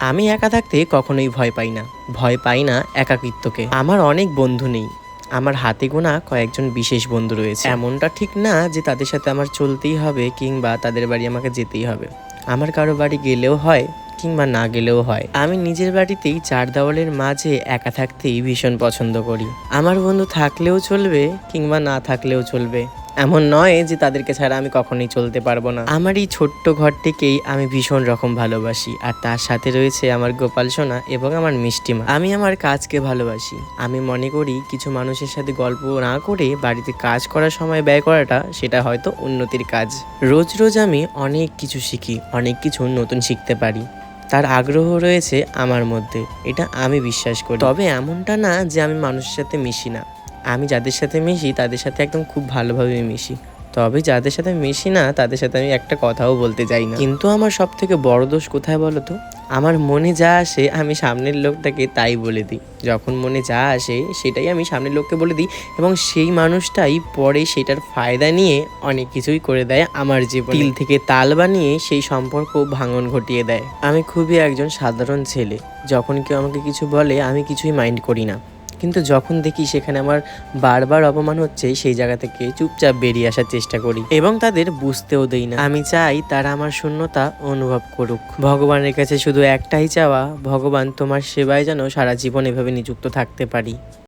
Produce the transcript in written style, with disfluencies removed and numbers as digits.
আমি একা থাকতে কখনোই ভয় পাই না। ভয় পাই না একাকিত্বকে। আমার অনেক বন্ধু নেই। আমার হাতে গোনা কয়েকজন বিশেষ বন্ধু রয়েছে। এমনটা ঠিক না যে তাদের সাথে আমার চলতেই হবে কিংবা তাদের বাড়ি আমাকে যেতেই হবে। আমার কারো বাড়ি গেলেও হয় কিংবা না গেলেও হয়। আমি নিজের বাড়িতেই চার দেওয়ালের মাঝে একা থাকতেই ভীষণ পছন্দ করি। আমার বন্ধু থাকলেও চলবে কিংবা না থাকলেও চলবে, এমন নয় যে তাদেরকে ছাড়া আমি কখনোই চলতে পারবো না। আমার এই ছোট্ট ঘরটিকেই আমি ভীষণ রকম ভালোবাসি, আর তার সাথে রয়েছে আমার গোপাল সোনা এবং আমার মিষ্টি মা। আমি আমার কাজকে ভালোবাসি। আমি মনে করি কিছু মানুষের সাথে গল্প না করে বাড়িতে কাজ করার সময় ব্যয় করাটা সেটা হয়তো উন্নতির কাজ। রোজ রোজ আমি অনেক কিছু শিখি, অনেক কিছু নতুন শিখতে পারি। তার আগ্রহ রয়েছে আমার মধ্যে, এটা আমি বিশ্বাস করি। তবে এমনটা না যে আমি মানুষের সাথে মিশি না। আমি যাদের সাথে মিশি তাদের সাথে একদম খুব ভালোভাবে মিশি। তবে যাদের সাথে মিশি না তাদের সাথে আমি একটা কথাও বলতে চাই না। কিন্তু আমার সব থেকে বড় দোষ কোথায় বলো তো? আমার মনে যা আসে আমি সামনের লোকটাকে তাই বলে দিই। যখন মনে যা আসে সেটাই আমি সামনের লোককে বলে দিই, এবং সেই মানুষটাই পরে সেটার ফায়দা নিয়ে অনেক কিছুই করে দেয় আমার জীবনে। তিল থেকে তাল বানিয়ে সেই সম্পর্ক ভাঙন ঘটিয়ে দেয়। আমি খুবই একজন সাধারণ ছেলে। যখন কেউ আমাকে কিছু বলে আমি কিছুই মাইন্ড করি না, কিন্তু যখন দেখি সেখানে আমার বারবার অপমান হচ্ছে সেই জায়গা থেকে চুপচাপ বেরিয়ে আসার চেষ্টা করি এবং তাদের বুঝতেও দেই না। আমি চাই তারা আমার শূন্যতা অনুভব করুক। ভগবানের কাছে শুধু একটাই চাওয়া, ভগবান তোমার সেবায় যেন সারা জীবন এভাবে নিযুক্ত থাকতে পারি।